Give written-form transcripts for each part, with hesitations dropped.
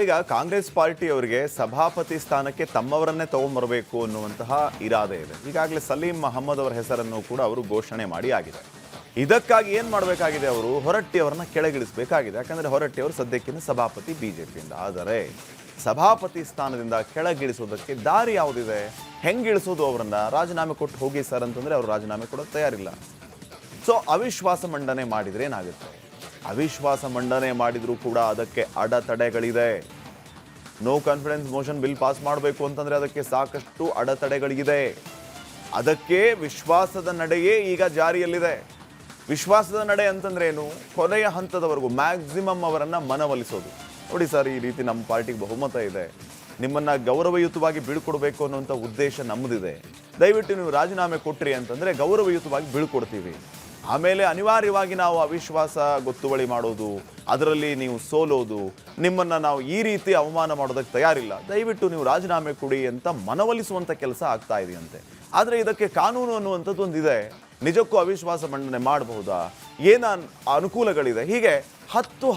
ಈಗ ಕಾಂಗ್ರೆಸ್ ಪಾರ್ಟಿಯವರಿಗೆ ಸಭಾಪತಿ ಸ್ಥಾನಕ್ಕೆ ತಮ್ಮವರನ್ನೇ ತಗೊಂಡ್ಬರಬೇಕು ಅನ್ನುವಂತಹ ಇರಾದೆ ಇದೆ. ಈಗಾಗಲೇ ಸಲೀಂ ಅಹಮದ್ ಅವರ ಹೆಸರನ್ನು ಕೂಡ ಅವರು ಘೋಷಣೆ ಮಾಡಿ ಆಗಿದೆ. ಇದಕ್ಕಾಗಿ ಏನು ಮಾಡಬೇಕಾಗಿದೆ, ಅವರು ಹೊರಟ್ಟಿಯವರನ್ನ ಕೆಳಗಿಳಿಸಬೇಕಾಗಿದೆ. ಯಾಕಂದರೆ ಹೊರಟ್ಟಿಯವರು ಸದ್ಯಕ್ಕಿಂತ ಸಭಾಪತಿ ಬಿಜೆಪಿಯಿಂದ. ಆದರೆ ಸಭಾಪತಿ ಸ್ಥಾನದಿಂದ ಕೆಳಗಿಳಿಸೋದಕ್ಕೆ ದಾರಿ ಯಾವುದಿದೆ, ಹೆಂಗಿಳಿಸೋದು? ಅವರನ್ನ ರಾಜೀನಾಮೆ ಕೊಟ್ಟು ಹೋಗಿ ಸರ್ ಅಂತಂದರೆ ಅವರು ರಾಜೀನಾಮೆ ಕೊಡೋಕ್ಕೆ ತಯಾರಿಲ್ಲ. ಸೊ ಅವಿಶ್ವಾಸ ಮಂಡನೆ ಮಾಡಿದರೆ ಏನಾಗುತ್ತೆ? ಅವಿಶ್ವಾಸ ಮಂಡನೆ ಮಾಡಿದರೂ ಕೂಡ ಅದಕ್ಕೆ ಅಡೆತಡೆಗಳಿದೆ. No confidence motion bill pass ಮಾಡಬೇಕು ಅಂತಂದರೆ ಅದಕ್ಕೆ ಸಾಕಷ್ಟು ಅಡೆತಡೆಗಳಿದೆ. ಅದಕ್ಕೆ ವಿಶ್ವಾಸದ ನಡೆಯೇ ಈಗ ಜಾರಿಯಲ್ಲಿದೆ. ವಿಶ್ವಾಸದ ನಡೆ ಅಂತಂದ್ರೆ ಏನು? ಕೊನೆಯ ಹಂತದವರೆಗೂ ಮ್ಯಾಕ್ಸಿಮಮ್ ಅವರನ್ನು ಮನವೊಲಿಸೋದು. ನೋಡಿ ಸರ್, ಈ ರೀತಿ ನಮ್ಮ ಪಾರ್ಟಿಗೆ ಬಹುಮತ ಇದೆ, ನಿಮ್ಮನ್ನು ಗೌರವಯುತವಾಗಿ ಬೀಳ್ಕೊಡ್ಬೇಕು ಅನ್ನುವಂಥ ಉದ್ದೇಶ ನಮ್ಮದಿದೆ, ದಯವಿಟ್ಟು ನೀವು ರಾಜೀನಾಮೆ ಕೊಟ್ರಿ ಅಂತಂದರೆ ಗೌರವಯುತವಾಗಿ ಬೀಳ್ಕೊಡ್ತೀವಿ. ಆಮೇಲೆ ಅನಿವಾರ್ಯವಾಗಿ ನಾವು ಅವಿಶ್ವಾಸ ಗೊತ್ತುವಳಿ ಮಾಡೋದು, ಅದರಲ್ಲಿ ನೀವು ಸೋಲೋದು, ನಿಮ್ಮನ್ನು ನಾವು ಈ ರೀತಿ ಅವಮಾನ ಮಾಡೋದಕ್ಕೆ ತಯಾರಿಲ್ಲ, ದಯವಿಟ್ಟು ನೀವು ರಾಜೀನಾಮೆ ಕೊಡಿ ಅಂತ ಮನವೊಲಿಸುವಂಥ ಕೆಲಸ ಆಗ್ತಾ ಇದೆಯಂತೆ. ಆದರೆ ಇದಕ್ಕೆ ಕಾನೂನು ಅನ್ನುವಂಥದ್ದು ಒಂದಿದೆ. ನಿಜಕ್ಕೂ ಅವಿಶ್ವಾಸ ಮಂಡನೆ ಮಾಡಬಹುದಾ? ಏನು ಅನುಕೂಲಗಳಿದೆ? ಹೀಗೆ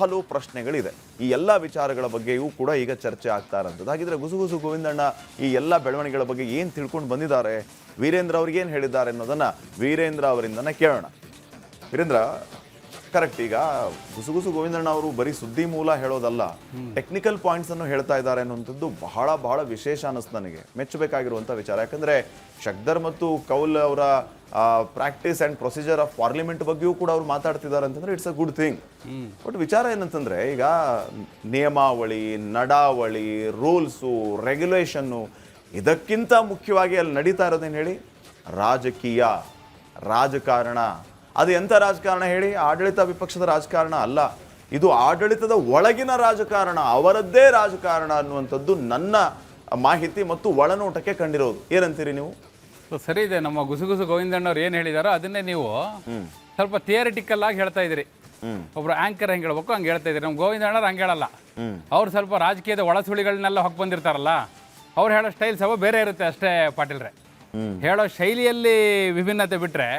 ಹಲವು ಪ್ರಶ್ನೆಗಳಿದೆ. ಈ ಎಲ್ಲ ವಿಚಾರಗಳ ಬಗ್ಗೆಯೂ ಕೂಡ ಈಗ ಚರ್ಚೆ ಆಗ್ತಾ ಇರೋಂಥದ್ದು. ಹಾಗಿದ್ರೆ ಗುಸುಗುಸು ಗೋವಿಂದಣ್ಣ ಈ ಎಲ್ಲ ಬೆಳವಣಿಗೆಗಳ ಬಗ್ಗೆ ಏನು ತಿಳ್ಕೊಂಡು ಬಂದಿದ್ದಾರೆ, ವೀರೇಂದ್ರ ಅವ್ರಿಗೆ ಏನು ಹೇಳಿದ್ದಾರೆ ಅನ್ನೋದನ್ನು ವೀರೇಂದ್ರ ಅವರಿಂದನೇ ಕೇಳೋಣ. ವೀರೇಂದ್ರ, ಕರೆಕ್ಟ್, ಈಗ ಗುಸುಗುಸು ಗೋವಿಂದಣ್ಣ ಅವರು ಬರೀ ಸುದ್ದಿ ಮೂಲ ಹೇಳೋದಲ್ಲ, ಟೆಕ್ನಿಕಲ್ ಪಾಯಿಂಟ್ಸ್ ಅನ್ನು ಹೇಳ್ತಾ ಇದ್ದಾರೆ ಅನ್ನುವಂಥದ್ದು ಬಹಳ ವಿಶೇಷ ಅನ್ನಿಸ್ತು ನನಗೆ. ಮೆಚ್ಚಬೇಕಾಗಿರುವಂಥ ವಿಚಾರ. ಯಾಕಂದರೆ ಶಕ್ದರ್ ಮತ್ತು ಕೌಲ್ ಅವರ practice and procedure of parliament ಬಗ್ಗೆಯೂ ಕೂಡ ಅವರು ಮಾತಾಡ್ತಿದ್ದಾರೆ ಅಂತಂದರೆ it's a good thing. But ವಿಚಾರ ಏನಂತಂದರೆ, ಈಗ ನಿಯಮಾವಳಿ, ನಡಾವಳಿ, ರೂಲ್ಸು, ರೆಗ್ಯುಲೇಷನ್ನು, ಇದಕ್ಕಿಂತ ಮುಖ್ಯವಾಗಿ ಅಲ್ಲಿ ನಡೀತಾ ಇರೋದೇನು ಹೇಳಿ? ರಾಜಕೀಯ, ರಾಜಕಾರಣ. ಅದು ಎಂಥ ರಾಜಕಾರಣ ಹೇಳಿ? ಆಡಳಿತ ವಿಪಕ್ಷದ ರಾಜಕಾರಣ ಅಲ್ಲ, ಇದು ಆಡಳಿತದ ಒಳಗಿನ ರಾಜಕಾರಣ, ಅವರದ್ದೇ ರಾಜಕಾರಣ ಅನ್ನುವಂಥದ್ದು ನನ್ನ ಮಾಹಿತಿ ಮತ್ತು ಒಳನೋಟಕ್ಕೆ ಕಂಡಿರೋದು. ಏನಂತೀರಿ ನೀವು? ಸರಿ ಇದೆ. ನಮ್ಮ ಗುಸುಗುಸು ಗೋವಿಂದಣ್ಣವ್ರು ಏನು ಹೇಳಿದಾರೋ ಅದನ್ನೇ ನೀವು ಸ್ವಲ್ಪ ಥಿಯರಿಟಿಕಲ್ ಆಗಿ ಹೇಳ್ತಾ ಇದ್ದೀರಿ. ಒಬ್ರು ಆಂಕರ್ ಹೆಂಗೆ ಹೇಳ್ಬೇಕು ಹಂಗೆ ಹೇಳ್ತಾ ಇದ್ದೀರಿ. ನಮ್ಮ ಗೋವಿಂದಣ್ಣವ್ರು ಹಂಗೆ ಹೇಳಲ್ಲ. ಅವ್ರು ಸ್ವಲ್ಪ ರಾಜಕೀಯದ ಒಳಸುಳಿಗಳನ್ನೆಲ್ಲ ಹೊಕ್ಕೆ ಬಂದಿರ್ತಾರಲ್ಲ, ಅವ್ರು ಹೇಳೋ ಸ್ಟೈಲ್ ಸ್ವಲ್ಪ ಬೇರೆ ಇರುತ್ತೆ ಅಷ್ಟೇ ಪಾಟೀಲ್ರೆ. ಹೇಳೋ ಶೈಲಿಯಲ್ಲಿ ವಿಭಿನ್ನತೆ ಬಿಟ್ಟರೆ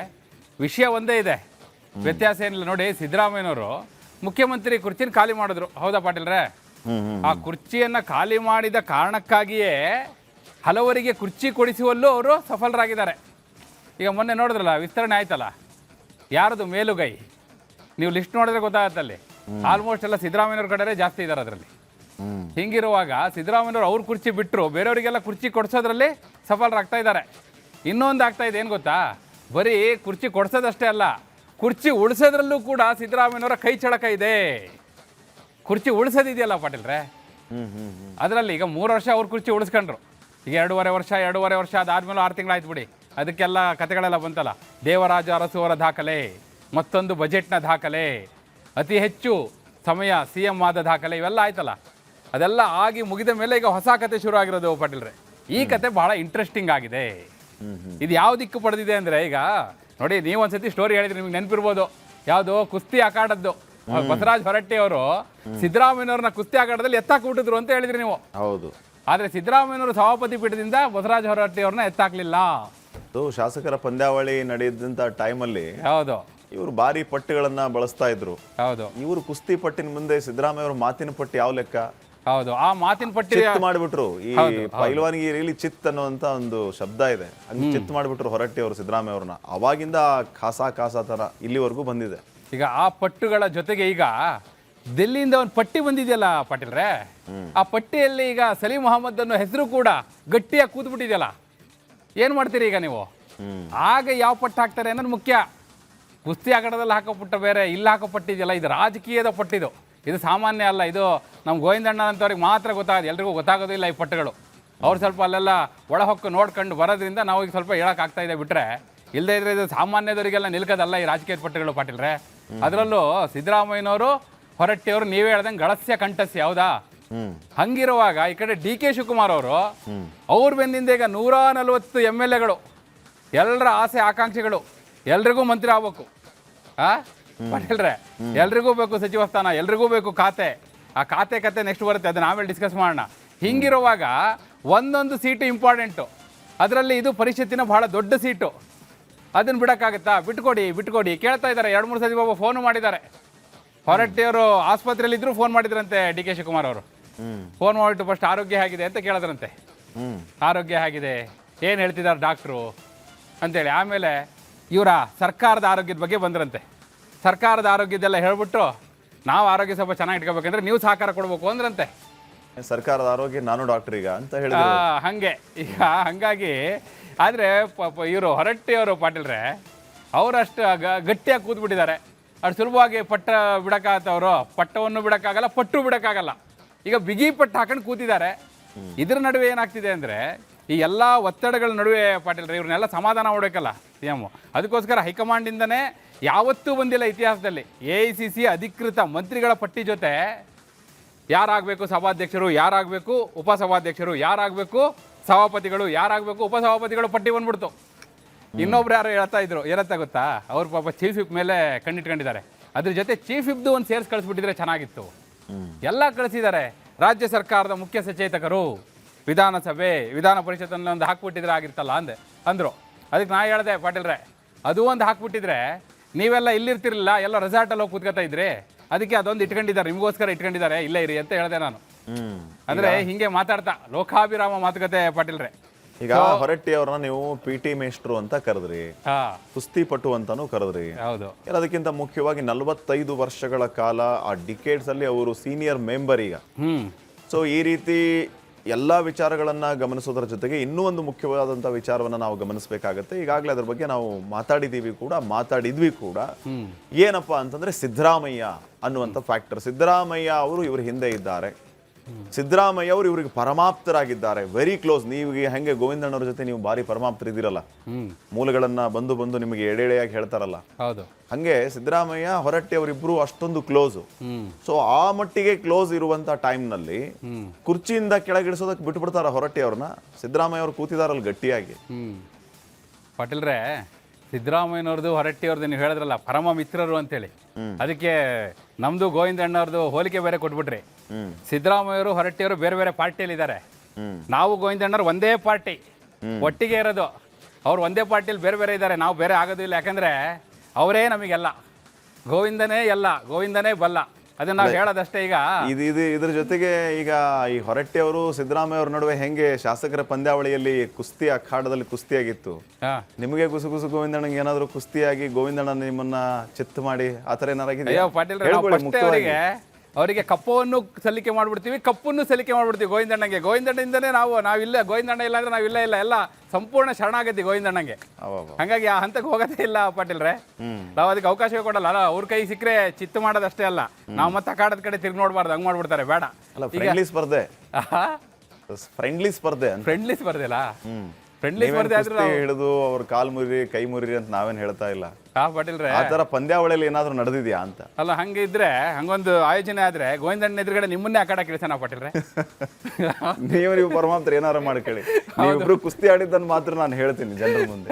ವಿಷಯ ಒಂದೇ ಇದೆ, ವ್ಯತ್ಯಾಸ ಏನಿಲ್ಲ. ನೋಡಿ, ಸಿದ್ದರಾಮಯ್ಯನವರು ಮುಖ್ಯಮಂತ್ರಿ ಕುರ್ಚಿನ ಖಾಲಿ ಮಾಡಿದ್ರು, ಹೌದಾ ಪಾಟೀಲ್ರೆ? ಆ ಕುರ್ಚಿಯನ್ನು ಖಾಲಿ ಮಾಡಿದ ಕಾರಣಕ್ಕಾಗಿಯೇ ಹಲವರಿಗೆ ಕುರ್ಚಿ ಕೊಡಿಸುವಲ್ಲೂ ಅವರು ಸಫಲರಾಗಿದ್ದಾರೆ. ಈಗ ಮೊನ್ನೆ ನೋಡಿದ್ರಲ್ಲ, ವಿಸ್ತರಣೆ ಆಯ್ತಲ್ಲ, ಯಾರದು ಮೇಲುಗೈ? ನೀವು ಲಿಸ್ಟ್ ನೋಡಿದ್ರೆ ಗೊತ್ತಾಗತ್ತಲ್ಲಿ. ಆಲ್ಮೋಸ್ಟ್ ಎಲ್ಲ ಸಿದ್ದರಾಮಯ್ಯವ್ರ ಕಡೆ ಜಾಸ್ತಿ ಇದ್ದಾರೆ ಅದರಲ್ಲಿ. ಹಿಂಗಿರುವಾಗ ಸಿದ್ದರಾಮಯ್ಯವ್ರು ಅವ್ರ ಕುರ್ಚಿ ಬಿಟ್ಟರು, ಬೇರೆಯವರಿಗೆಲ್ಲ ಕುರ್ಚಿ ಕೊಡಿಸೋದ್ರಲ್ಲಿ ಸಫಲರಾಗ್ತಾ ಇದ್ದಾರೆ. ಇನ್ನೊಂದು ಆಗ್ತಾ ಇದೆ, ಏನು ಗೊತ್ತಾ? ಬರೀ ಕುರ್ಚಿ ಕೊಡ್ಸೋದಷ್ಟೇ ಅಲ್ಲ, ಕುರ್ಚಿ ಉಳಿಸೋದ್ರಲ್ಲೂ ಕೂಡ ಸಿದ್ದರಾಮಯ್ಯನವರ ಕೈ ಚಳಕ ಇದೆ. ಕುರ್ಚಿ ಉಳಿಸೋದಿದೆಯಲ್ಲ ಪಾಟೀಲ್ರೆ, ಅದರಲ್ಲಿ ಈಗ 3 ವರ್ಷ ಅವ್ರ ಕುರ್ಚಿ ಉಳಿಸ್ಕೊಂಡ್ರು. ಈಗ 2.5 ವರ್ಷ ಅದಾದ್ಮೇಲೆ 6 ತಿಂಗಳಾಯ್ತು ಬಿಡಿ. ಅದಕ್ಕೆಲ್ಲ ಕತೆಗಳೆಲ್ಲ ಬಂತಲ್ಲ, ದೇವರಾಜ ಅರಸು ಅವರ ದಾಖಲೆ, ಮತ್ತೊಂದು ಬಜೆಟ್ನ ದಾಖಲೆ, ಅತಿ ಹೆಚ್ಚು ಸಮಯ CM ಆದ ದಾಖಲೆ, ಇವೆಲ್ಲ ಆಯ್ತಲ್ಲ. ಅದೆಲ್ಲ ಆಗಿ ಮುಗಿದ ಮೇಲೆ ಈಗ ಹೊಸ ಕತೆ ಶುರು ಆಗಿರೋದು ಪಾಟೀಲ್ರೆ. ಈ ಕತೆ ಬಹಳ ಇಂಟ್ರೆಸ್ಟಿಂಗ್ ಆಗಿದೆ. ಇದು ಯಾವ ದಿಕ್ಕು ಪಡೆದಿದೆ ಅಂದರೆ, ಈಗ ನೋಡಿ, ನೀವು ಒಂದ್ಸತಿ ಸ್ಟೋರಿ ಹೇಳಿದ್ರಿ, ನಿಮ್ಗೆ ನೆನಪಿರ್ಬೋದು, ಯಾವುದು ಕುಸ್ತಿ ಅಖಾಡದ್ದು. ಬಸವರಾಜ್ ಹೊರಟ್ಟಿ ಅವರು ಸಿದ್ದರಾಮಯ್ಯನವ್ರನ್ನ ಕುಸ್ತಿ ಅಖಾಡದಲ್ಲಿ ಎತ್ತಾಕ್ಬಿಟ್ಟಿದ್ರು ಅಂತ ಹೇಳಿದ್ರಿ ನೀವು. ಹೌದು. ಆದರೆ ಸಿದ್ದರಾಮಯ್ಯನವರು ಸಭಾಪತಿ ಪೀಠದಿಂದ ಬಸವರಾಜ್ ಹೊರಟ್ಟಿ ಅವ್ರನ್ನ ಎತ್ತಾಕ್ಲಿಲ್ಲ. ಶಾಸಕರ ಪಂದ್ಯಾವಳಿ ನಡೆದಂಥ ಟೈಮಲ್ಲಿ ಹೌದು, ಇವರು ಭಾರಿ ಪಟ್ಟಿಗಳನ್ನ ಬಳಸ್ತಾ ಇದ್ರು. ಹೌದು, ಇವರು ಕುಸ್ತಿ ಪಟ್ಟಿನ ಮುಂದೆ ಸಿದ್ದರಾಮಯ್ಯ ಅವ್ರ ಮಾತಿನ ಪಟ್ಟಿ ಯಾವ ಲೆಕ್ಕ? ಹೌದು, ಆ ಮಾತಿನ ಪಟ್ಟಿ ಮಾಡಿಬಿಟ್ರು. ಈ ಪೈಲ್ವಾನಿಗೆ ರೀಲಿ ಚಿತ್ ಅನ್ನುವಂತ ಒಂದು ಶಬ್ದ ಇದೆ, ಹಂಗೆ ಚಿತ್ ಮಾಡಿಬಿಟ್ರು ಹೊರಟ್ಟಿ ಅವರು ಸಿದ್ದರಾಮಯ್ಯ ಅವ್ರನ್ನ. ಅವಾಗಿಂದ ಕಾಸ ತರ ಇಲ್ಲಿವರೆಗೂ ಬಂದಿದೆ. ಈಗ ಆ ಪಟ್ಟುಗಳ ಜೊತೆಗೆ ಈಗ ದಿಲ್ಲಿಯಿಂದ ಒಂದು ಪಟ್ಟಿ ಬಂದಿದೆಯಲ್ಲ ಪಾಟೀಲ್ರೆ, ಆ ಪಟ್ಟಿಯಲ್ಲಿ ಈಗ ಸಲೀಂ ಅಹಮದ್ ಅನ್ನೋ ಹೆಸರು ಕೂಡ ಗಟ್ಟಿಯಾಗಿ ಕೂತ್ಬಿಟ್ಟಿದೆಯಲ್ಲ. ಏನು ಮಾಡ್ತೀರಿ ಈಗ ನೀವು? ಆಗ ಯಾವ ಪಟ್ಟು ಹಾಕ್ತಾರೆ ಅನ್ನೋದು ಮುಖ್ಯ. ಕುಸ್ತಿ ಆಟದಲ್ಲಿ ಹಾಕೋ ಪುಟ್ಟ ಬೇರೆ, ಇಲ್ಲಿ ಹಾಕೋ ಪಟ್ಟಿದೆಯಲ್ಲ, ಇದು ರಾಜಕೀಯದ ಪಟ್ಟಿದು. ಇದು ಸಾಮಾನ್ಯ ಅಲ್ಲ. ಇದು ನಮ್ಮ ಗೋವಿಂದಣ್ಣ ಅಂತವ್ರಿಗೆ ಮಾತ್ರ ಗೊತ್ತಾಗೋದು, ಎಲ್ರಿಗೂ ಗೊತ್ತಾಗೋದಿಲ್ಲ ಈ ಪಟ್ಟುಗಳು. ಅವ್ರು ಸ್ವಲ್ಪ ಅಲ್ಲೆಲ್ಲ ಒಳಹೊಕ್ಕು ನೋಡ್ಕೊಂಡು ಬರೋದ್ರಿಂದ ನಾವು ಈಗ ಸ್ವಲ್ಪ ಹೇಳೋಕ್ಕಾಗ್ತಾ ಇದೆ. ಬಿಟ್ಟರೆ ಇಲ್ಲದೇ ಇದ್ರೆ ಇದು ಸಾಮಾನ್ಯದವರಿಗೆಲ್ಲ ನಿಲ್ಕೋದಲ್ಲ ಈ ರಾಜಕೀಯದ ಪಟ್ಟುಗಳು ಪಾಟೀಲ್ರೆ. ಅದರಲ್ಲೂ ಸಿದ್ದರಾಮಯ್ಯನವರು ಹೊರಟ್ಟಿಯವರು ನೀವೇ ಹೇಳ್ದಂಗೆ ಗಳಸ್ಯ ಕಂಠಸ್ಯ, ಹೌದಾ? ಹಂಗಿರುವಾಗ ಈ ಕಡೆ DK ಶಿವಕುಮಾರ್ ಅವರು, ಅವ್ರ ಬೆನ್ನಿಂದ ಈಗ 140 MLAಗಳು, ಎಲ್ಲರ ಆಸೆ ಆಕಾಂಕ್ಷೆಗಳು, ಎಲ್ರಿಗೂ ಮಂತ್ರಿ ಆಗ್ಬೇಕು. ಪಾಟೀಲ್ರೆ, ಎಲ್ರಿಗೂ ಬೇಕು ಸಚಿವ ಸ್ಥಾನ, ಎಲ್ರಿಗೂ ಬೇಕು ಖಾತೆ. ಆ ಖಾತೆ ಕತೆ ನೆಕ್ಸ್ಟ್ ಬರುತ್ತೆ, ಅದನ್ನ ಆಮೇಲೆ ಡಿಸ್ಕಸ್ ಮಾಡೋಣ. ಹಿಂಗಿರುವಾಗ ಒಂದೊಂದು ಸೀಟು ಇಂಪಾರ್ಟೆಂಟು. ಅದರಲ್ಲಿ ಇದು ಪರಿಷತ್ತಿನ ಬಹಳ ದೊಡ್ಡ ಸೀಟು. ಅದನ್ನು ಬಿಡೋಕ್ಕಾಗುತ್ತಾ? ಬಿಟ್ಕೊಡಿ ಕೇಳ್ತಾ ಇದ್ದಾರೆ. 2-3 ಸತಿ ಫೋನು ಮಾಡಿದ್ದಾರೆ. ಹೊರಟ್ಟಿಯವರು ಆಸ್ಪತ್ರೆಯಲ್ಲಿ ಇದ್ರು ಫೋನ್ ಮಾಡಿದ್ರಂತೆ DK ಶಿವಕುಮಾರ್ ಅವರು. ಫೋನ್ ಮಾಡಿಬಿಟ್ಟು ಫಸ್ಟ್ ಆರೋಗ್ಯ ಹೇಗಿದೆ ಅಂತ ಕೇಳಿದ್ರಂತೆ. ಆರೋಗ್ಯ ಹೇಗಿದೆ, ಏನು ಹೇಳ್ತಿದ್ದಾರೆ ಡಾಕ್ಟ್ರು ಅಂತೇಳಿ. ಆಮೇಲೆ ಇವರ ಸರ್ಕಾರದ ಆರೋಗ್ಯದ ಬಗ್ಗೆ ಬಂದ್ರಂತೆ. ಸರ್ಕಾರದ ಆರೋಗ್ಯದೆಲ್ಲ ಹೇಳ್ಬಿಟ್ಟು ನಾವು ಆರೋಗ್ಯ ಸ್ವಲ್ಪ ಚೆನ್ನಾಗಿ ಇಟ್ಕೋಬೇಕಂದ್ರೆ ನೀವು ಸಹಕಾರ ಕೊಡಬೇಕು ಅಂದ್ರಂತೆ. ಸರ್ಕಾರದ ಆರೋಗ್ಯ ನಾನು ಡಾಕ್ಟರ್ ಈಗ ಅಂತ ಹೇಳಿದ್ರು. ಹಾಗೆ ಈಗ ಹಂಗಾಗಿ ಆದರೆ ಇವರು ಹೊರಟ್ಟಿಯವರು ಪಾಟೀಲ್ರೆ ಅವರಷ್ಟು ಗಟ್ಟಿಯಾಗಿ ಕೂತ್ಬಿಟ್ಟಿದ್ದಾರೆ. ಅಷ್ಟು ಸುಲಭವಾಗಿ ಪಟ್ಟ ಬಿಡೋಕ್ಕಾಗತ್ತವರು, ಪಟ್ಟವನ್ನು ಬಿಡೋಕ್ಕಾಗಲ್ಲ, ಪಟ್ಟು ಬಿಡೋಕ್ಕಾಗಲ್ಲ. ಈಗ ಬಿಗಿ ಪಟ್ಟು ಹಾಕೊಂಡು ಕೂತಿದ್ದಾರೆ. ಇದ್ರ ನಡುವೆ ಏನಾಗ್ತಿದೆ ಅಂದರೆ ಈ ಎಲ್ಲ ಒತ್ತಡಗಳ ನಡುವೆ ಪಾಟೀಲ್ರೆ ಇವ್ರನ್ನೆಲ್ಲ ಸಮಾಧಾನ ಮಾಡಬೇಕಲ್ಲ CM. ಅದಕ್ಕೋಸ್ಕರ ಹೈಕಮಾಂಡಿಂದನೇ ಯಾವತ್ತೂ ಬಂದಿಲ್ಲ ಇತಿಹಾಸದಲ್ಲಿ AICC ಅಧಿಕೃತ ಮಂತ್ರಿಗಳ ಪಟ್ಟಿ ಜೊತೆ ಯಾರಾಗಬೇಕು ಸಭಾಧ್ಯಕ್ಷರು, ಯಾರಾಗಬೇಕು ಉಪಸಭಾಧ್ಯಕ್ಷರು, ಯಾರಾಗಬೇಕು ಸಭಾಪತಿಗಳು, ಯಾರಾಗಬೇಕು ಉಪಸಭಾಪತಿಗಳು ಪಟ್ಟಿ ಬಂದ್ಬಿಡ್ತು. ಇನ್ನೊಬ್ರು ಯಾರು ಹೇಳ್ತಾ ಇದ್ರು, ಏನಂತ ಗೊತ್ತಾ, ಅವ್ರು ಪಾಪ ಚೀಫ್ ವಿಪ್ ಮೇಲೆ ಕಣ್ಣಿಟ್ಕೊಂಡಿದ್ದಾರೆ. ಅದ್ರ ಜೊತೆ ಚೀಫ್ ವಿಪ್ದು ಒಂದು ಸೇರ್ಸ್ ಕಳಿಸ್ಬಿಟ್ಟಿದ್ರೆ ಚೆನ್ನಾಗಿತ್ತು. ಎಲ್ಲ ಕಳಿಸಿದ್ದಾರೆ. ರಾಜ್ಯ ಸರ್ಕಾರದ ಮುಖ್ಯ ಸಚೇತಕರು, ವಿಧಾನಸಭೆ, ವಿಧಾನ ಪರಿಷತ್ತನ್ನು ಒಂದು ಹಾಕ್ಬಿಟ್ಟಿದ್ರೆ ಆಗಿರ್ತಲ್ಲ ಅಂದರು. ಅದಕ್ಕೆ ನಾ ಹೇಳಿದೆ ಪಾಟೀಲ್ರೆ, ಅದು ಒಂದು ಹಾಕ್ಬಿಟ್ಟಿದ್ರೆ ನೀವೆಲ್ಲ ಇಲ್ಲಿರ್ತಿರ್ಲಿಲ್ಲ, ಎಲ್ಲ ರೆಸಾರ್ಟಲ್ಲಿ ಹೋಗಿ ಕೂತ್ಕೊತಾ ಇದ್ರಿ. ಅದಕ್ಕೆ ಅದೊಂದು ಇಟ್ಕೊಂಡಿದ್ದಾರೆ, ನಿಮಗೋಸ್ಕರ ಇಟ್ಕೊಂಡಿದ್ದಾರೆ, ಇಲ್ಲೇ ಇರಿ ಅಂತ ಹೇಳಿದೆ ನಾನು. ಅಂದ್ರೆ ಹಿಂಗೆ ಮಾತಾಡ್ತಾ ಲೋಕಾಭಿರಾಮ ಮಾತುಕತೆ ಪಾಟೀಲ್ರೆ. ಈಗ ಹೊರಟ್ಟಿ ಅವ್ರನ್ನ ನೀವು PT ಮೇಷ್ಟ್ರು ಅಂತ ಕರೆದ್ರಿ, ಕುಸ್ತಿಪಟು ಅಂತಾನೂ ಕರೆದ್ರಿ. ಹೌದು. ಅದಕ್ಕಿಂತ ಮುಖ್ಯವಾಗಿ 45 ವರ್ಷಗಳ ಕಾಲ ಆ ಡಿಕೇಡ್ಸ್ ಅಲ್ಲಿ ಅವರು ಸೀನಿಯರ್ ಮೆಂಬರ್ ಈಗ. ಸೊ ಈ ರೀತಿ ಎಲ್ಲ ವಿಚಾರಗಳನ್ನ ಗಮನಿಸೋದ್ರ ಜೊತೆಗೆ ಇನ್ನೂ ಒಂದು ಮುಖ್ಯವಾದಂಥ ವಿಚಾರವನ್ನ ನಾವು ಗಮನಿಸಬೇಕಾಗತ್ತೆ. ಈಗಾಗಲೇ ಅದ್ರ ಬಗ್ಗೆ ನಾವು ಮಾತಾಡಿದ್ವಿ ಕೂಡ. ಏನಪ್ಪ ಅಂತಂದ್ರೆ ಸಿದ್ದರಾಮಯ್ಯ ಅನ್ನುವಂಥ ಫ್ಯಾಕ್ಟರ್. ಸಿದ್ದರಾಮಯ್ಯ ಅವರು ಇವ್ರ ಹಿಂದೆ ಇದ್ದಾರೆ. ಸಿದ್ದರಾಮಯ್ಯ ಅವರು ಇವ್ರಿಗೆ ಪರಮಾಪ್ತರಾಗಿದ್ದಾರೆ, ವೆರಿ ಕ್ಲೋಸ್. ನೀವು ಹೆಂಗೆ ಗೋವಿಂದಣ್ಣವ್ರ ಜೊತೆ ನೀವು ಭಾರಿ ಪರಮಾಪ್ತರಿದ್ದೀರಲ್ಲ, ಮೂಲಗಳನ್ನ ಬಂದು ನಿಮಗೆ ಎಡೆಯಾಗಿ ಹೇಳ್ತಾರಲ್ಲ, ಹೌದು, ಹಂಗೆ ಸಿದ್ದರಾಮಯ್ಯ ಹೊರಟ್ಟಿ ಅವರಿಬ್ರು ಅಷ್ಟೊಂದು ಕ್ಲೋಸು. ಸೊ ಆ ಮಟ್ಟಿಗೆ ಕ್ಲೋಸ್ ಇರುವಂತ ಟೈಮ್ನಲ್ಲಿ ಕುರ್ಚಿಯಿಂದ ಕೆಳಗಿಳಿಸೋದಕ್ಕೆ ಬಿಟ್ಬಿಡ್ತಾರ ಹೊರಟ್ಟಿ ಅವ್ರನ್ನ. ಸಿದ್ದರಾಮಯ್ಯ ಅವ್ರು ಕೂತಿದಾರಲ್ಲ ಗಟ್ಟಿಯಾಗಿ. ಪಾಟೀಲ್ರೆ, ಸಿದ್ದರಾಮಯ್ಯನವ್ರದ್ದು ಹೊರಟ್ಟಿಯವ್ರದ್ದು ನೀವು ಹೇಳಿದ್ರಲ್ಲ ಪರಮ ಮಿತ್ರರು ಅಂತೇಳಿ, ಅದಕ್ಕೆ ನಮ್ದು ಗೋವಿಂದಣ್ಣವ್ರದ್ದು ಹೋಲಿಕೆ ಬೇರೆ ಕೊಟ್ಬಿಟ್ರಿ. ಸಿದ್ದರಾಮಯ್ಯವರು ಹೊರಟ್ಟಿಯವರು ಬೇರೆ ಬೇರೆ ಪಾರ್ಟಿಯಲ್ಲಿ ಇದ್ದಾರೆ. ನಾವು ಗೋವಿಂದಣ್ಣವ್ರು ಒಂದೇ ಪಾರ್ಟಿ, ಒಟ್ಟಿಗೆ ಇರೋದು. ಅವ್ರು ಒಂದೇ ಪಾರ್ಟಿಯಲ್ಲಿ ಬೇರೆ ಬೇರೆ ಇದ್ದಾರೆ, ನಾವು ಬೇರೆ ಆಗೋದಿಲ್ಲ. ಯಾಕಂದ್ರೆ ಅವರೇ ನಮಗೆಲ್ಲ, ಗೋವಿಂದನೇ ಎಲ್ಲ, ಗೋವಿಂದನೇ ಬಲ್ಲ. ಅದನ್ನ ನಾವು ಹೇಳೋದಷ್ಟೇ. ಈಗ ಇದ್ರ ಜೊತೆಗೆ ಈಗ ಈ ಹೊರಟ್ಟಿ ಅವರು ಸಿದ್ದರಾಮಯ್ಯ ಅವ್ರ ನಡುವೆ ಹೆಂಗೆ ಶಾಸಕರ ಪಂದ್ಯಾವಳಿಯಲ್ಲಿ ಕುಸ್ತಿ ಅಖಾಡದಲ್ಲಿ ಕುಸ್ತಿಯಾಗಿತ್ತು, ನಿಮಗೆ ಗುಸುಗುಸು ಗೋವಿಂದಣ್ಣಗೆ ಏನಾದ್ರು ಕುಸ್ತಿಯಾಗಿ ಗೋವಿಂದಣ್ಣ ನಿಮ್ಮನ್ನ ಚಿತ್ತು ಮಾಡಿ ಆತರ ಏನಾರಾಗಿದೆ? ಅಯ್ಯೋ ಅವರಿಗೆ ಕಪ್ಪವನ್ನು ಸಲ್ಲಿಕೆ ಮಾಡ್ಬಿಡ್ತೀವಿ, ಕಪ್ಪನ್ನು ಸಲ್ಲಿಕೆ ಮಾಡ್ಬಿಡ್ತೀವಿ ಗೋವಿಂದಣ್ಣಗೆ. ಗೋವಿಂದಣ್ಣದಿಂದನೇ ನಾವಿಲ್ಲ, ಗೋವಿಂದಣ್ಣ ಇಲ್ಲ ಅಂದ್ರೆ ನಾವಿಲ್ಲ ಇಲ್ಲ, ಎಲ್ಲ ಸಂಪೂರ್ಣ ಶರಣಾಗತಿ ಗೋವಿಂದಣ್ಣಗೆ. ಹಂಗಾಗಿ ಆ ಹಂತಕ್ಕೆ ಹೋಗೋದೇ ಇಲ್ಲ ಪಾಟೀಲ್ರೆ. ನಾವು ಅದಕ್ಕೆ ಅವಕಾಶವೇ ಕೊಡಲ್ಲ. ಅಲ್ಲ, ಅವ್ರ ಕೈ ಸಿಕ್ಕರೆ ಚಿತ್ತು ಮಾಡೋದಷ್ಟೇ ಅಲ್ಲ, ನಾವು ಮತ್ತೆ ಅಖಾಡದ ಕಡೆ ತಿರ್ಗಿ ನೋಡ್ಬಾರ್ದು, ಹಂಗ್ ಮಾಡ್ಬಿಡ್ತಾರೆ. ಬೇಡ, ಫ್ರೆಂಡ್ಲಿ ಸ್ಪರ್ಧೆ ಫ್ರೆಂಡ್ಲಿ ಸ್ಪರ್ಧೆ ಅಲ್ಲ, ಫ್ರೆಂಡ್ಲಿ ಸ್ಪರ್ಧೆ ಆದ್ರೆ ಹಿಡಿದು ಅವ್ರ ಕಾಲ್ ಮುರಿ ಕೈ ಮುರಿ ಅಂತ ನಾವೇನ್ ಹೇಳ್ತಾ ಇಲ್ಲ ಪಾಟೀಲ್ರೆ. ಆ ತರ ಪಂದ್ಯಾವಳಿಯಲ್ಲಿ ಏನಾದ್ರು ನಡೆದಿದ್ಯಾ ಅಂತ. ಅಲ್ಲ, ಹಂಗಿದ್ರೆ ಹಂಗೊಂದು ಆಯೋಜನೆ ಆದ್ರೆ ಗೋವಿಂದಣ್ಣ ಎದುರುಗಡೆ ನಿಮ್ಮನ್ನೇ ಅಖಾಡ ಕೇಳಿಸೋಣ ಪಾಟೀಲ್ರೆ. ನೀವು ಪರಮಾಪ್ತರ ಏನಾರು ಮಾಡ್ಕೊಳ್ಳಿ, ನೀವಿಬ್ರು ಕುಸ್ತಿ ಆಡಿದ್ದನ್ನು ಮಾತ್ರ ನಾನು ಹೇಳ್ತೀನಿ ಜನರ ಮುಂದೆ.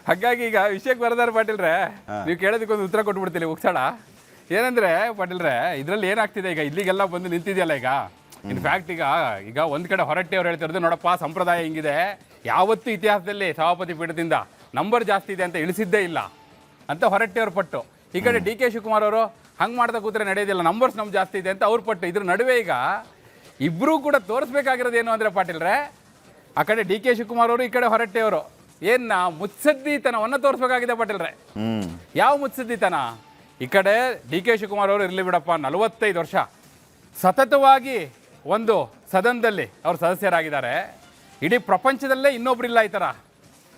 ಹಾಗಾಗಿ ಈಗ ವಿಷಯಕ್ಕೆ ಬರದಾರ ಪಾಟೀಲ್ರೆ, ನೀವು ಕೇಳೋದಕ್ಕೊಂದು ಉತ್ತರ ಕೊಟ್ಬಿಡ್ತೀನಿ ಉಕ್ಸಡ. ಏನಂದ್ರೆ ಪಾಟೀಲ್ರೆ, ಇದ್ರಲ್ಲಿ ಏನಾಗ್ತಿದೆ, ಈಗ ಇಲ್ಲಿಗೆಲ್ಲ ಬಂದು ನಿಂತಿದೆಯಲ್ಲ ಈಗ. ಇನ್ಫ್ಯಾಕ್ಟ್ ಈಗ ಒಂದ್ ಕಡೆ ಹೊರಟ್ಟಿ ಅವ್ರು ಹೇಳ್ತಿರೋದು, ನೋಡಪ್ಪ ಸಂಪ್ರದಾಯ ಹಿಂಗಿದೆ, ಯಾವತ್ತೂ ಇತಿಹಾಸದಲ್ಲಿ ಸಭಾಪತಿ ಪೀಠದಿಂದ ನಂಬರ್ ಜಾಸ್ತಿ ಇದೆ ಅಂತ ಇಳಿಸಿದ್ದೇ ಇಲ್ಲ ಅಂತ ಹೊರಟ್ಟಿ ಅವ್ರ ಪಟ್ಟು. ಈ ಕಡೆ DK ಶಿವಕುಮಾರ್ ಅವರು ಹಂಗೆ ಮಾಡ್ತಾ ಕೂತ್ರೆ ನಡೆಯೋದಿಲ್ಲ, ನಂಬರ್ಸ್ ನಮ್ಗೆ ಜಾಸ್ತಿ ಇದೆ ಅಂತ ಅವ್ರ ಪಟ್ಟು. ಇದ್ರ ನಡುವೆ ಈಗ ಇಬ್ಬರೂ ಕೂಡ ತೋರಿಸ್ಬೇಕಾಗಿರೋದು ಏನು ಅಂದರೆ ಪಾಟೀಲ್ರೆ, ಆ ಕಡೆ DK ಶಿವಕುಮಾರ್ ಅವರು, ಈ ಕಡೆ ಹೊರಟ್ಟಿ ಅವರು ಮುತ್ಸದ್ದಿತನವನ್ನು ತೋರಿಸ್ಬೇಕಾಗಿದೆ ಪಾಟೀಲ್ರೆ. ಯಾವ ಮುತ್ಸದ್ದಿತನ? ಈ ಕಡೆ DK ಶಿವಕುಮಾರ್ ಅವರು ಇರಲಿ ಬಿಡಪ್ಪ, 45 ವರ್ಷ ಸತತವಾಗಿ ಒಂದು ಸದನದಲ್ಲಿ ಅವರು ಸದಸ್ಯರಾಗಿದ್ದಾರೆ. ಇಡೀ ಪ್ರಪಂಚದಲ್ಲೇ ಇನ್ನೊಬ್ರಿಲ್ಲ ಈ ಥರ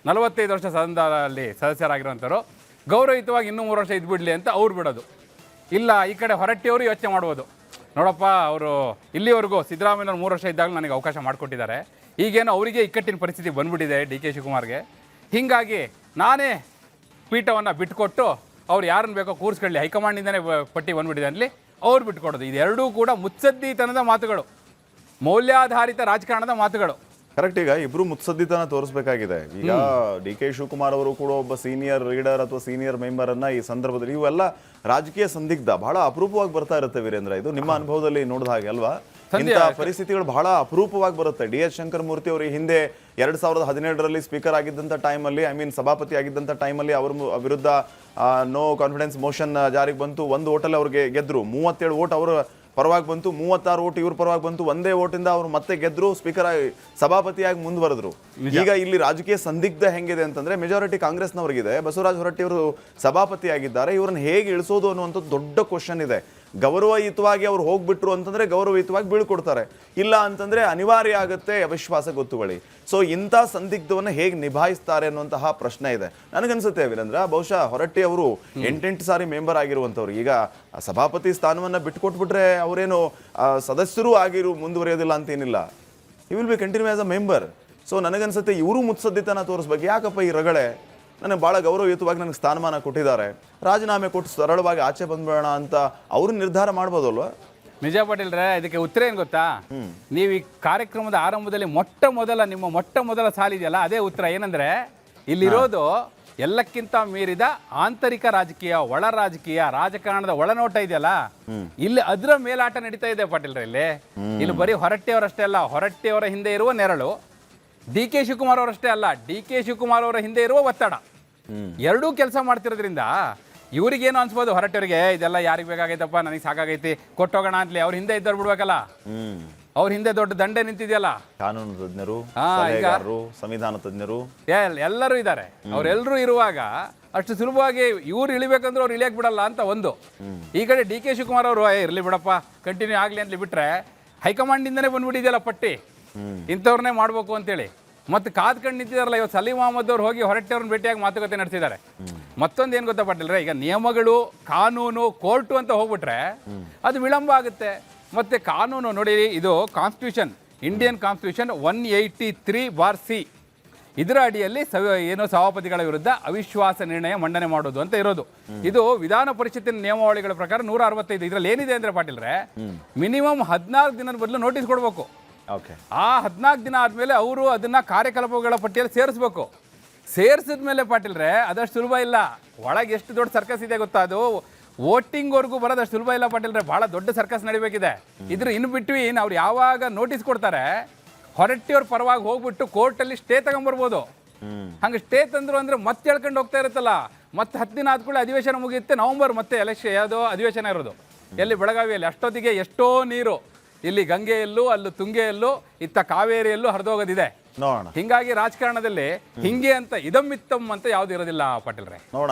45 ವರ್ಷ ಸದನದಲ್ಲಿ ಸದಸ್ಯರಾಗಿರೋಂಥವ್ರು. ಗೌರವಯುತವಾಗಿ ಇನ್ನೂ 3 ವರ್ಷ ಇದ್ಬಿಡ್ಲಿ ಅಂತ ಅವ್ರು ಬಿಡೋದು ಇಲ್ಲ. ಈ ಕಡೆ ಹೊರಟ್ಟಿಯವರು ಯೋಚನೆ ಮಾಡ್ಬೋದು, ನೋಡಪ್ಪ ಅವರು ಇಲ್ಲಿವರೆಗೂ ಸಿದ್ದರಾಮಯ್ಯನವ್ರು 3 ವರ್ಷ ಇದ್ದಾಗ ನನಗೆ ಅವಕಾಶ ಮಾಡಿಕೊಟ್ಟಿದ್ದಾರೆ, ಈಗೇನೋ ಅವರಿಗೆ ಇಕ್ಕಟ್ಟಿನ ಪರಿಸ್ಥಿತಿ ಬಂದ್ಬಿಟ್ಟಿದೆ DK ಶಿವಕುಮಾರ್ಗೆ. ಹೀಗಾಗಿ ನಾನೇ ಪೀಠವನ್ನು ಬಿಟ್ಟುಕೊಟ್ಟು ಅವ್ರು ಯಾರನ್ನು ಬೇಕೋ ಕೂರಿಸ್ಕೊಳ್ಳಿ, ಹೈಕಮಾಂಡಿಂದನೇ ಪಟ್ಟಿ ಬಂದ್ಬಿಟ್ಟಿದೆ ಅನ್ನಲಿ, ಅವ್ರು ಬಿಟ್ಕೊಡೋದು. ಇದೆರಡೂ ಕೂಡ ಮುತ್ಸದ್ದಿತನದ ಮಾತುಗಳು, ಮೌಲ್ಯಾಧಾರಿತ ರಾಜಕಾರಣದ ಮಾತುಗಳು. ಕರೆಕ್ಟ್. ಈಗ ಇಬ್ರು ಮುತ್ಸದ್ದಿತನ ತೋರಿಸಬೇಕಾಗಿದೆ. ಈಗ DK ಶಿವಕುಮಾರ್ ಅವರು ಕೂಡ ಒಬ್ಬ ಸೀನಿಯರ್ ಲೀಡರ್ ಅಥವಾ ಸೀನಿಯರ್ ಮೆಂಬರ್ ಅನ್ನ ಈ ಸಂದರ್ಭದಲ್ಲಿ, ಇವೆಲ್ಲ ರಾಜಕೀಯ ಸಂದಿಗ್ಧ ಬಹಳ ಅಪರೂಪವಾಗಿ ಬರ್ತಾ ಇರುತ್ತೆ ವೀರೇಂದ್ರ. ಇದು ನಿಮ್ಮ ಅನುಭವದಲ್ಲಿ ನೋಡಿದ ಹಾಗೆ ಅಲ್ವಾ? ಇಂಥ ಪರಿಸ್ಥಿತಿಗಳು ಬಹಳ ಅಪರೂಪವಾಗಿ ಬರುತ್ತೆ. DS ಶಂಕರಮೂರ್ತಿ ಅವರು ಹಿಂದೆ 2017ರಲ್ಲಿ ಸ್ಪೀಕರ್ ಆಗಿದ್ದಂಥ ಟೈಮಲ್ಲಿ, ಸಭಾಪತಿ ಆಗಿದ್ದಂಥ ಟೈಮಲ್ಲಿ ಅವ್ರ ವಿರುದ್ಧ ನೋ ಕಾನ್ಫಿಡೆನ್ಸ್ ಮೋಷನ್ ಜಾರಿಗೆ ಬಂತು. 1 ವೋಟಲ್ಲಿ ಅವ್ರಿಗೆ ಗೆದ್ರು, 37 ವೋಟ್ ಅವರು ಪರವಾಗಿ ಬಂತು, 36 ಓಟ್ ಇವ್ರ ಪರವಾಗಿ ಬಂತು, ಒಂದೇ ಓಟಿಂದ ಅವರು ಮತ್ತೆ ಗೆದ್ರು, ಸ್ಪೀಕರ್ ಸಭಾಪತಿಯಾಗಿ ಮುಂದುವರೆದ್ರು. ಈಗ ಇಲ್ಲಿ ರಾಜಕೀಯ ಸಂದಿಗ್ಧ ಹೆಂಗಿದೆ ಅಂತಂದ್ರೆ ಮೆಜಾರಿಟಿ ಕಾಂಗ್ರೆಸ್ನವ್ರಿಗಿದೆ, ಬಸವರಾಜ ಹೊರಟ್ಟಿ ಅವರು ಸಭಾಪತಿ ಆಗಿದ್ದಾರೆ, ಇವ್ರನ್ನ ಹೇಗೆ ಇಳಿಸೋದು ಅನ್ನುವಂಥದ್ದು ದೊಡ್ಡ ಕ್ವಶನ್ ಇದೆ. ಗೌರವಯುತವಾಗಿ ಅವ್ರು ಹೋಗ್ಬಿಟ್ರು ಅಂತಂದ್ರೆ ಗೌರವಯುತವಾಗಿ ಬೀಳ್ಕೊಡ್ತಾರೆ, ಇಲ್ಲ ಅಂತಂದ್ರೆ ಅನಿವಾರ್ಯ ಆಗುತ್ತೆ ಅವಿಶ್ವಾಸ ಗೊತ್ತುವಳಿ. ಸೊ ಇಂಥ ಸಂದಿಗ್ಧವನ್ನ ಹೇಗೆ ನಿಭಾಯಿಸ್ತಾರೆ ಅನ್ನುವಂತಹ ಪ್ರಶ್ನೆ ಇದೆ. ನನಗನ್ಸುತ್ತೆ ವೀರೇಂದ್ರ, ಬಹುಶಃ ಹೊರಟ್ಟಿ ಅವರು 8 ಸಾರಿ ಮೆಂಬರ್ ಆಗಿರುವಂಥವ್ರು, ಈಗ ಸಭಾಪತಿ ಸ್ಥಾನವನ್ನ ಬಿಟ್ಕೊಟ್ಬಿಟ್ರೆ ಅವರೇನು ಸದಸ್ಯರು ಆಗಿರು ಮುಂದುವರಿಯೋದಿಲ್ಲ ಅಂತೇನಿಲ್ಲ. He will be continue as a member. So ನನಗನ್ಸುತ್ತೆ ಇವರು ಮುತ್ಸದ್ದಿತನ ತೋರಿಸ್ಬೇಕು. ಯಾಕಪ್ಪ ಈ ರಗಳೆ, ನನಗೆ ಭಾಳ ಗೌರವಯುತವಾಗಿ ನನಗೆ ಸ್ಥಾನಮಾನ ಕೊಟ್ಟಿದ್ದಾರೆ, ರಾಜೀನಾಮೆ ಕೊಟ್ಟು ಸರಳವಾಗಿ ಆಚೆ ಬಂದ್ಬೇಡ ಅಂತ ಅವರು ನಿರ್ಧಾರ ಮಾಡ್ಬೋದಲ್ವಾ? ನಿಜ ಪಾಟೀಲ್ರೆ, ಇದಕ್ಕೆ ಉತ್ತರ ಏನು ಗೊತ್ತಾ? ನೀವು ಈ ಕಾರ್ಯಕ್ರಮದ ಆರಂಭದಲ್ಲಿ ನಿಮ್ಮ ಮೊಟ್ಟ ಮೊದಲ ಸಾಲಿದೆಯಲ್ಲ, ಅದೇ ಉತ್ತರ. ಏನಂದ್ರೆ ಇಲ್ಲಿರೋದು ಎಲ್ಲಕ್ಕಿಂತ ಮೀರಿದ ಆಂತರಿಕ ರಾಜಕೀಯ, ಒಳ ರಾಜಕೀಯ, ರಾಜಕಾರಣದ ಒಳನೋಟ ಇದೆಯಲ್ಲ, ಇಲ್ಲಿ ಅದರ ಮೇಲಾಟ ನಡೀತಾ ಇದೆ ಪಾಟೀಲ್ರೆ. ಇಲ್ಲಿ ಬರೀ ಹೊರಟ್ಟಿಯವರಷ್ಟೇ ಅಲ್ಲ, ಹೊರಟ್ಟಿಯವರ ಹಿಂದೆ ಇರುವ ನೆರಳು, ಡಿ ಕೆ ಶಿವಕುಮಾರ್ ಅವರಷ್ಟೇ ಅಲ್ಲ, ಡಿ ಕೆ ಶಿವಕುಮಾರ್ ಅವರ ಹಿಂದೆ ಇರುವ ಒತ್ತಡ, ಎರಡೂ ಕೆಲಸ ಮಾಡ್ತಿರೋದ್ರಿಂದ ಇವ್ರಿಗೇನು ಅನ್ಸ್ಬೋದು, ಹೊರಟವರಿಗೆ ಇದೆಲ್ಲ ಯಾರಿಗೆ ಬೇಕಾಗೈತಪ್ಪ, ನನಗೆ ಸಾಕಾಗೈತಿ, ಕೊಟ್ಟೋಗೋಣ ಅಂತಲೇ ಅವ್ರ ಹಿಂದೆ ಇದ್ದವ್ರು ಬಿಡ್ಬೇಕಲ್ಲ. ಅವ್ರ ಹಿಂದೆ ದೊಡ್ಡ ದಂಡೆ ನಿಂತಿದೆಯಲ್ಲ, ಕಾನೂನು ತಜ್ಞರು, ಸಂವಿಧಾನ ತಜ್ಞರು ಎಲ್ಲರೂ ಇದ್ದಾರೆ. ಅವರೆಲ್ಲರೂ ಇರುವಾಗ ಅಷ್ಟು ಸುಲಭವಾಗಿ ಇವ್ರು ಇಳಿಬೇಕಂದ್ರೆ ಅವ್ರು ಇಳಿಯಕ್ ಬಿಡಲ್ಲ ಅಂತ ಒಂದು. ಈ ಕಡೆ ಡಿ ಕೆ ಶಿವಕುಮಾರ್ ಅವರು ಇರ್ಲಿ ಬಿಡಪ್ಪ ಕಂಟಿನ್ಯೂ ಆಗ್ಲಿ ಅಂತ ಬಿಟ್ರೆ, ಹೈಕಮಾಂಡಿಂದನೇ ಬಂದ್ಬಿಟ್ಟಿದೆಯಲ್ಲ ಪಟ್ಟಿ, ಇಂಥವ್ರನ್ನೇ ಮಾಡ್ಬೇಕು ಅಂತೇಳಿ. ಮತ್ತೆ ಕಾದ್ಕೊಂಡು ನಿಂತಿದಾರಲ್ಲ, ಇವತ್ತು ಸಲೀಂ ಅಹಮದ್ ಅವ್ರು ಹೋಗಿ ಹೊರಟ್ಟವ್ರನ್ನ ಭೇಟಿಯಾಗಿ ಮಾತುಕತೆ ನಡೆಸಿದ್ದಾರೆ. ಮತ್ತೊಂದು ಏನು ಗೊತ್ತಾ ಪಾಟೀಲ್ರೆ, ಈಗ ನಿಯಮಗಳು, ಕಾನೂನು, ಕೋರ್ಟು ಅಂತ ಹೋಗ್ಬಿಟ್ರೆ ಅದು ವಿಳಂಬ ಆಗುತ್ತೆ. ಮತ್ತೆ ಕಾನೂನು ನೋಡಿ, ಇದು ಕಾನ್ಸ್ಟಿಟ್ಯೂಷನ್, ಇಂಡಿಯನ್ ಕಾನ್ಸ್ಟಿಟ್ಯೂಷನ್ 183(c), ಇದರ ಅಡಿಯಲ್ಲಿ ಏನು ಸಭಾಪತಿಗಳ ವಿರುದ್ಧ ಅವಿಶ್ವಾಸ ನಿರ್ಣಯ ಮಂಡನೆ ಮಾಡೋದು ಅಂತ ಇರೋದು. ಇದು ವಿಧಾನ ಪರಿಷತ್ತಿನ ನಿಯಮಾವಳಿಗಳ ಪ್ರಕಾರ 165. ಇದರಲ್ಲಿ ಏನಿದೆ ಅಂದ್ರೆ ಪಾಟೀಲ್ರೆ, ಮಿನಿಮಮ್ 14 ದಿನದ ಬದಲು ನೋಟಿಸ್ ಕೊಡ್ಬೇಕು. ಆ 14 ದಿನ ಆದ್ಮೇಲೆ ಅವರು ಅದನ್ನ ಕಾರ್ಯಕಲಾಪಗಳ ಪಟ್ಟಿಯಲ್ಲಿ ಸೇರಿಸ್ಬೇಕು. ಸೇರಿಸಿದ್ಮೇಲೆ ಪಾಟೀಲ್ರೆ ಅದಷ್ಟು ಸುಲಭ ಇಲ್ಲ. ಒಳಗೆ ಎಷ್ಟು ದೊಡ್ಡ ಸರ್ಕಸ್ ಇದೆ ಗೊತ್ತಾ, ಅದು ವೋಟಿಂಗ್ವರೆಗೂ ಬರೋದಷ್ಟು ಸುಲಭ ಇಲ್ಲ ಪಾಟೀಲ್ರೆ, ಬಹಳ ದೊಡ್ಡ ಸರ್ಕಸ್ ನಡಿಬೇಕಿದೆ. ಇದ್ರ ಇನ್ ಬಿಟ್ವೀನ್ ಅವ್ರು ಯಾವಾಗ ನೋಟಿಸ್ ಕೊಡ್ತಾರೆ, ಹೊರಟ್ಟಿಯವ್ರ ಪರವಾಗಿ ಹೋಗ್ಬಿಟ್ಟು ಕೋರ್ಟಲ್ಲಿ ಸ್ಟೇ ತಗೊಂಡ್ಬರ್ಬೋದು. ಹಂಗೆ ಸ್ಟೇ ತಂದ್ರು ಅಂದ್ರೆ ಮತ್ತೆ ಹೇಳ್ಕೊಂಡು ಹೋಗ್ತಾ ಇರುತ್ತಲ್ಲ, ಮತ್ತೆ 10 ದಿನ ಆದ್ಕೂಡಲೇ ಅಧಿವೇಶನ ಮುಗಿಯುತ್ತೆ. ನವೆಂಬರ್ ಮತ್ತೆ ಎಲೆಕ್ಷನ್, ಯಾವುದೋ ಅಧಿವೇಶನ ಇರೋದು ಎಲ್ಲಿ, ಬೆಳಗಾವಿಯಲ್ಲಿ. ಅಷ್ಟೊತ್ತಿಗೆ ಎಷ್ಟೋ ನೀರು ಇಲ್ಲಿ ಗಂಗೆಯಲ್ಲೂ, ಅಲ್ಲೂ ತುಂಗೆಯಲ್ಲೂ, ಇತ್ತ ಕಾವೇರಿಯಲ್ಲೂ ಹರಿದೋಗೋದಿದೆ. ನೋಡೋಣ. ಹಿಂಗಾಗಿ ರಾಜಕಾರಣದಲ್ಲಿ ಹಿಂಗೆ ಅಂತ ಇದಮ್ಮಿತ್ತಮ್ ಅಂತ ಯಾವ್ದು ಇರೋದಿಲ್ಲ ಪಾಟೀಲ್ರೆ. ನೋಡೋಣ.